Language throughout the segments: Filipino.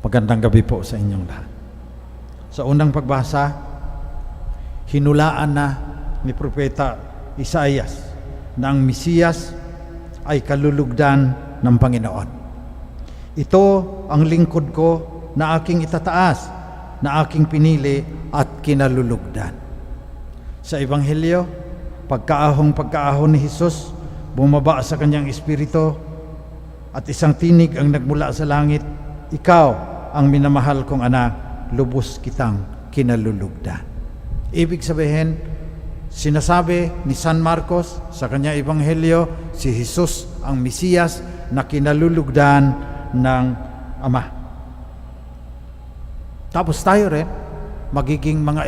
Magandang gabi po sa inyong lahat. Sa unang pagbasa, hinulaan na ni Propeta Isaias na ang Mesiyas ay kalulugdan ng Panginoon. Ito ang lingkod ko na aking itataas, na aking pinili at kinalulugdan. Sa Ebanghelyo, pagkaahon ni Jesus, bumaba sa kanyang espiritu at isang tinig ang nagmula sa langit, "Ikaw ang minamahal kong anak, lubos kitang kinalulugdan." Ibig sabihin, sinasabi ni San Marcos sa kanyang Ebanghelyo, si Jesus ang Mesiyas na kinalulugdan ng Ama. Tapos tayo rin, magiging mga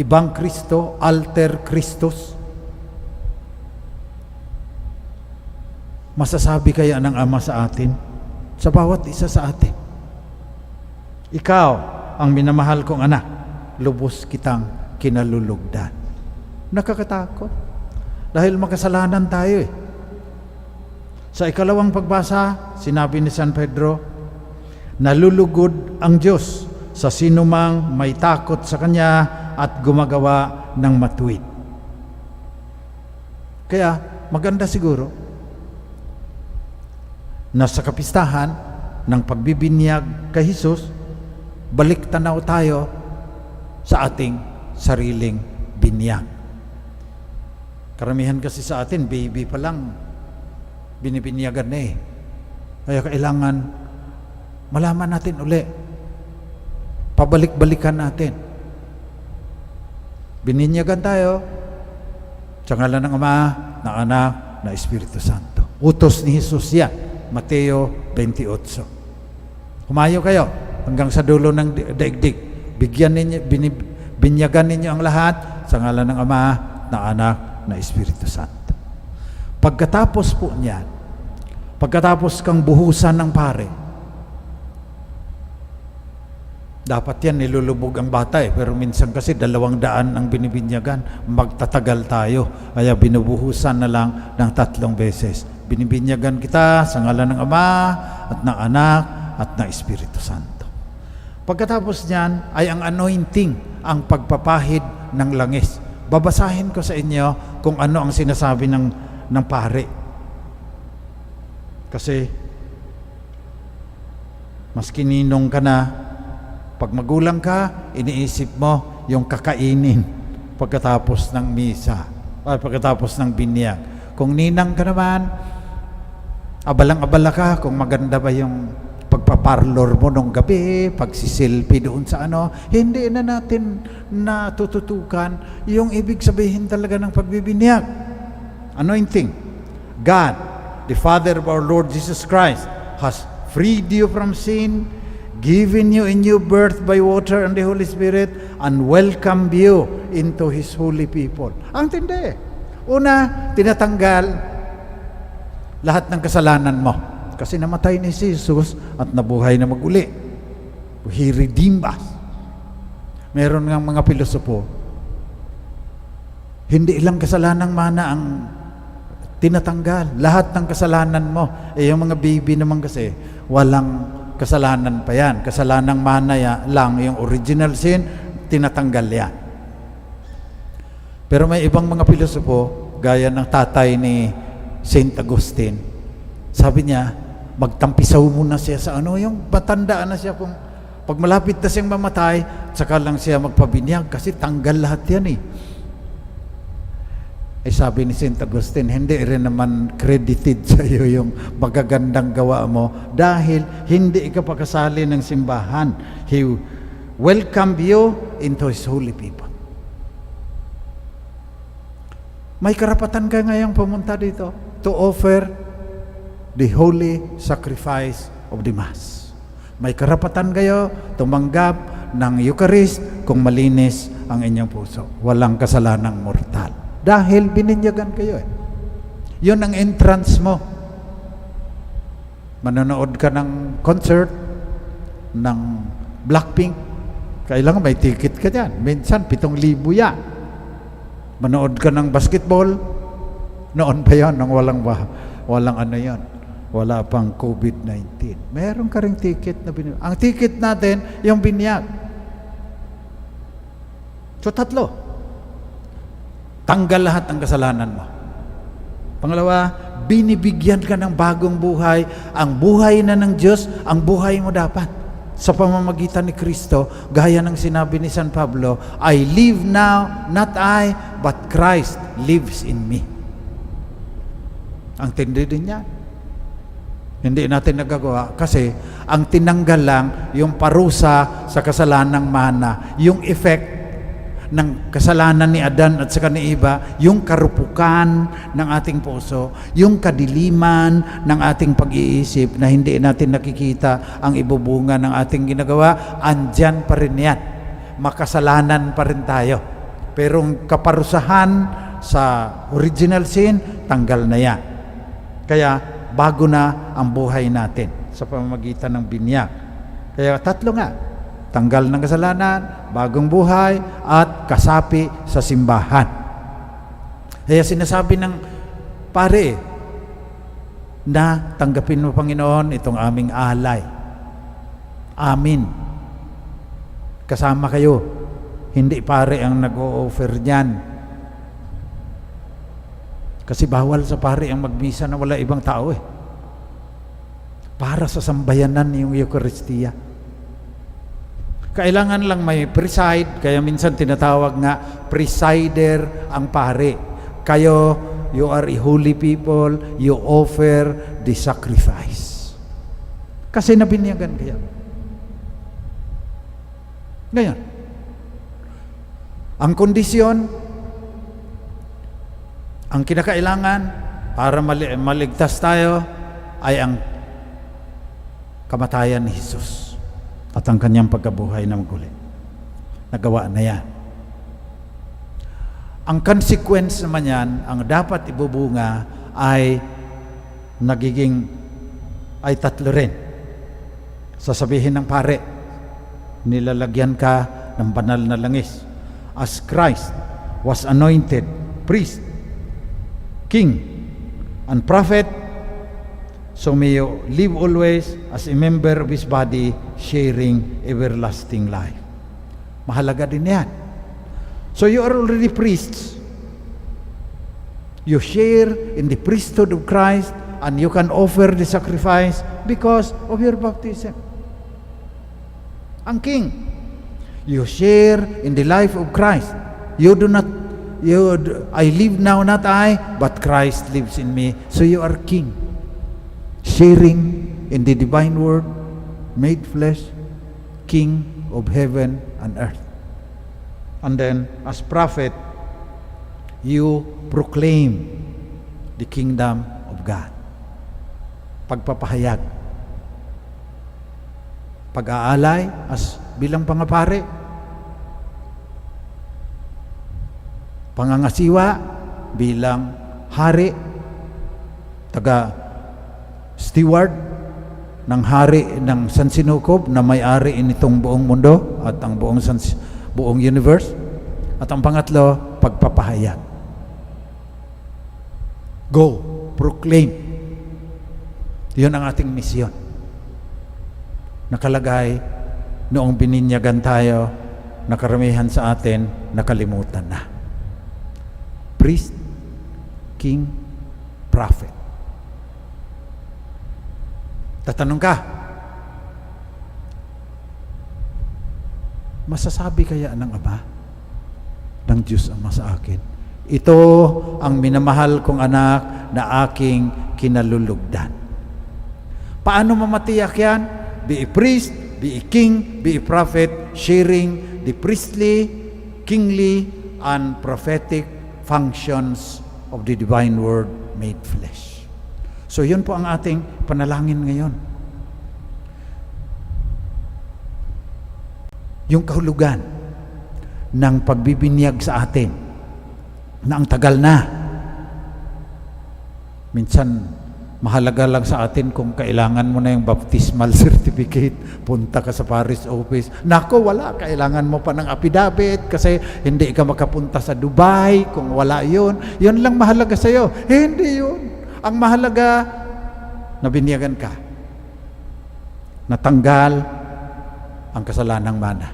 ibang Kristo, alter Christus. Masasabi kaya ng Ama sa atin, sa bawat isa sa atin, "Ikaw ang minamahal kong anak, lubos kitang kinalulugdan." Nakakatakot. Dahil makasalanan tayo . Sa ikalawang pagbasa, sinabi ni San Pedro, "Nalulugod ang Diyos sa sinumang may takot sa Kanya at gumagawa ng matuwid." Kaya maganda siguro na sa kapistahan ng pagbibinyag kay Jesus, balik tanaw tayo sa ating sariling binyag. Karamihan kasi sa atin, baby pa lang, binibinyagan na . Kaya kailangan malaman natin uli. Pabalik-balikan natin. Bininyagan tayo sa ngalan ng Ama, ng Anak, ng Espiritu Santo. Utos ni Jesus yan. Mateo 28. Humayo kayo hanggang sa dulo ng daigdig. Binyagan ninyo ang lahat sa ngalan ng Ama, ng Anak, ng Espiritu Santo. Pagkatapos po niyan, pagkatapos kang buhusan ng pare, dapat yan nilulubog ang bata pero minsan kasi 200 ang binibinyagan, magtatagal tayo, kaya binubuhusan na lang ng 3 beses. Binibinyagan kita sa ngalan ng Ama at ng Anak at ng Espiritu Santo. Pagkatapos niyan ay ang anointing, ang pagpapahid ng langis. Babasahin ko sa inyo kung ano ang sinasabi ng pare. Kasi mas kininong ka na, pag magulang ka, iniisip mo yung kakainin pagkatapos ng misa, pagkatapos ng binyag. Kung ninang ka naman, abalang-abala ka kung maganda ba yung pagpaparlor mo nung gabi, pagsisilpi doon sa ano. Hindi na natin natututukan yung ibig sabihin talaga ng pagbibinyag. Anointing. God, the Father of our Lord Jesus Christ, has freed you from sin, given you a new birth by water and the Holy Spirit, and welcomed you into His holy people. Ang tindi. Una, tinatanggal lahat ng kasalanan mo. Kasi namatay ni Jesus at nabuhay na maguli. He redeemed us. Meron ng mga pilosopo, hindi ilang kasalanang mana ang tinatanggal. Lahat ng kasalanan mo. Yung mga baby naman kasi, walang kasalanan pa yan. Kasalanang mana lang, yung original sin, tinatanggal yan. Pero may ibang mga pilosopo, gaya ng tatay ni Saint Augustine, sabi niya, magtampisaw muna siya sa yung matandaan na siya, kung pag malapit na siyang mamatay, saka lang siya magpabinyag kasi tanggal lahat yan . Sabi ni Saint Augustine, hindi rin naman credited sa iyo yung magagandang gawa mo dahil hindi ka pakasali ng simbahan. He welcomed you into His holy people. May karapatan ka ngayong pumunta dito to offer the holy sacrifice of the Mass. May karapatan kayo tumanggap ng Eucharist kung malinis ang inyong puso. Walang kasalanang mortal. Dahil bininyagan kayo . Yun ang entrance mo. Manonood ka ng concert ng Blackpink, kailangan may ticket ka dyan. Minsan 7,000 yan. Manood ka ng basketball, noon pa yun, nang walang ano yan. wala pang COVID-19. Meron ka ring ticket na binili. Ang ticket natin, yung binyag. So, 3. Tanggal lahat ng kasalanan mo. Pangalawa, binibigyan ka ng bagong buhay. Ang buhay na ng Diyos, ang buhay mo dapat. Sa pamamagitan ni Kristo, gaya ng sinabi ni San Pablo, I live now, not I, but Christ lives in me. Ang tindi din yan. Hindi natin nagagawa kasi ang tinanggal lang yung parusa sa kasalanang mana, yung effect ng kasalanan ni Adan at saka ni Eva, yung karupukan ng ating puso, yung kadiliman ng ating pag-iisip na hindi natin nakikita ang ibubunga ng ating ginagawa, andyan pa rin yan. Makasalanan pa rin tayo. Pero ang kaparusahan sa original sin, tanggal na yan. Kaya bago na ang buhay natin sa pamamagitan ng binyag. Kaya 3 nga. Tanggal ng kasalanan, bagong buhay, at kasapi sa simbahan. Kaya sinasabi ng pare na tanggapin mo, Panginoon, itong aming alay. Amin. Kasama kayo. Hindi pare ang nag-o-offer niyan. Kasi bawal sa pare ang magmisa na wala ibang tao Para sa sambayanan yung Eucharistia. Kailangan lang may preside, kaya minsan tinatawag nga presider ang pare. Kayo, you are a holy people, you offer the sacrifice. Kasi nabinyagan kayo. Ngayon, ang kondisyon, ang kinakailangan para maligtas tayo ay ang kamatayan ni Jesus at ang kanyang pagkabuhay na maguli. Nagawa na yan. Ang consequence naman yan, ang dapat ibubunga ay ay 3 rin. Sasabihin ng pare, nilalagyan ka ng banal na langis. As Christ was anointed priest, king, and prophet, so may you live always as a member of His body, sharing everlasting life. Mahalaga din yan. So you are already priests. You share in the priesthood of Christ, and you can offer the sacrifice because of your baptism. Ang king, you share in the life of Christ. I live now, not I, but Christ lives in me. So you are king. Sharing in the divine word, made flesh, King of heaven and earth. And then, as prophet, you proclaim the kingdom of God. Pagpapahayag. Pag-aalay as bilang pangapare. Pangangasiwa bilang hari. Steward ng hari ng San Sinukob na may-ari nitong buong mundo at ang buong universe. At ang pangatlo, pagpapahayag. Go, proclaim. Yun ang ating misyon. Nakalagay noong bininyagan tayo, nakaramihan sa atin, nakalimutan na. Priest, king, prophet. Tatanong ka, masasabi kaya ng Ama, ng Diyos Ama sa akin, ito ang minamahal kong anak na aking kinalulugdan. Paano mamatiyak yan? Be a priest, be a king, be a prophet, sharing the priestly, kingly, and prophetic functions of the divine word made flesh. So yun po ang ating panalangin ngayon. Yung kahulugan ng pagbibinyag sa atin na ang tagal na. Minsan, mahalaga lang sa atin kung kailangan mo na yung baptismal certificate, punta ka sa parish office. Nako, wala. Kailangan mo pa ng affidavit kasi hindi ka makapunta sa Dubai kung wala yun. Yun lang mahalaga sa'yo. Hindi yun. Ang mahalaga, nabinyagan ka, natanggal ang kasalanang mana,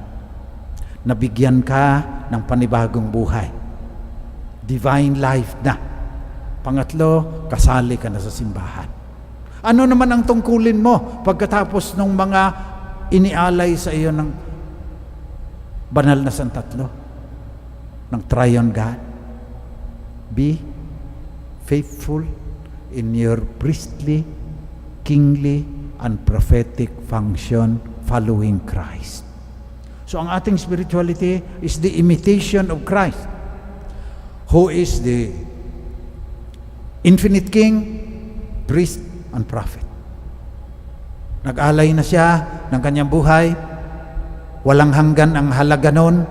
nabigyan ka ng panibagong buhay, divine life na. Pangatlo, kasali ka na sa simbahan. Ano naman ang tungkulin mo pagkatapos ng mga inialay sa iyo ng banal na santatlo, ng Triune God? Be faithful in your priestly, kingly, and prophetic function following Christ. So ang ating spirituality is the imitation of Christ, who is the infinite King, priest, and prophet. Nag-alay na siya ng kanyang buhay. Walang hanggan ang halaga nun.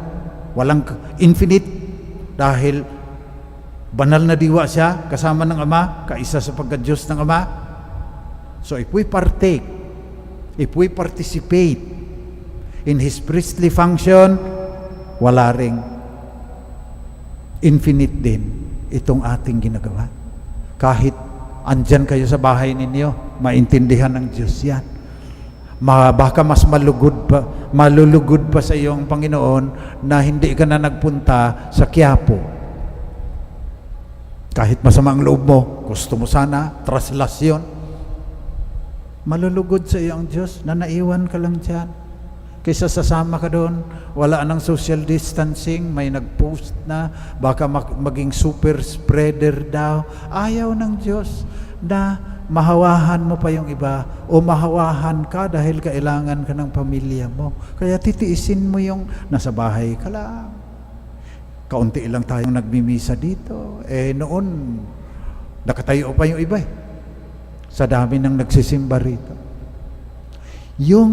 Walang infinite, dahil banal na diwa siya kasama ng Ama, kaisa sa pagka-Diyos ng Ama. So if we partake, if we participate in His priestly function, wala ring infinite din itong ating ginagawa. Kahit andyan kayo sa bahay ninyo, maintindihan ng Diyos yan. Baka mas malulugod pa sa iyong Panginoon na hindi ka na nagpunta sa Quiapo. Kahit masama ang loob mo, gusto mo sana, traslasyon, malulugod sa iyo ang Diyos na naiwan ka lang dyan. Kaysa sasama ka doon, wala nang social distancing, may nag-post na, baka maging super spreader daw. Ayaw ng Diyos na mahawahan mo pa yung iba o mahawahan ka dahil kailangan ka ng pamilya mo. Kaya titiisin mo yung nasa bahay ka lang. Kaunti lang tayong nagmimisa dito. Noon, nakatayo pa yung iba sa dami ng nagsisimba rito. Yung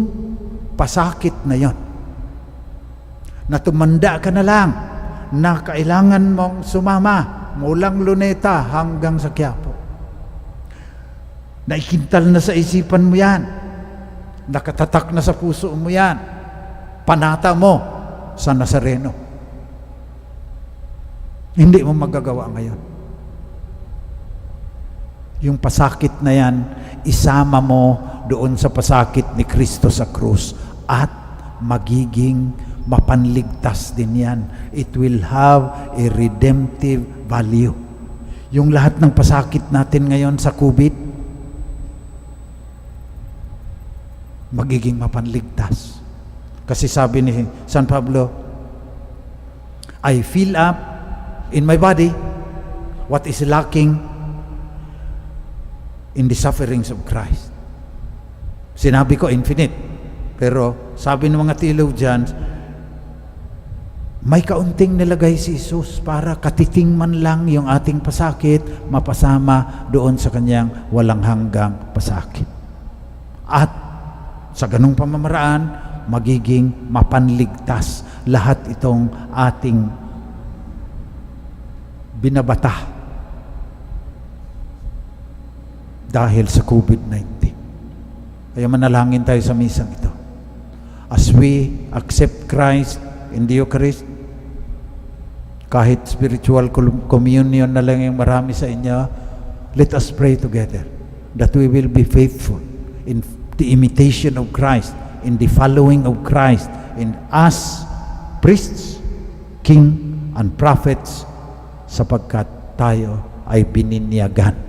pasakit na yon, na tumanda ka na lang, na kailangan mong sumama mulang Luneta hanggang sa Quiapo. Naikintal na sa isipan mo yan, nakatatak na sa puso mo yan, panata mo sa Nazareno. Hindi mo magagawa ngayon. Yung pasakit na yan, isama mo doon sa pasakit ni Kristo sa krus at magiging mapanligtas din yan. It will have a redemptive value. Yung lahat ng pasakit natin ngayon sa COVID, magiging mapanligtas. Kasi sabi ni San Pablo, I fill up in my body what is lacking in the sufferings of Christ. Sinabi ko infinite, pero sabi ng mga theologians, may kaunting nilagay si Jesus para katiting man lang yung ating pasakit, mapasama doon sa kanyang walang hanggang pasakit. At sa ganung pamamaraan, magiging mapanligtas lahat itong ating binabata dahil sa COVID-19. Kaya manalangin tayo sa misang ito. As we accept Christ in the Eucharist, kahit spiritual communion na lang yung marami sa inyo, let us pray together that we will be faithful in the imitation of Christ, in the following of Christ, in us, priests, king, and prophets, sapagkat tayo ay bininyagan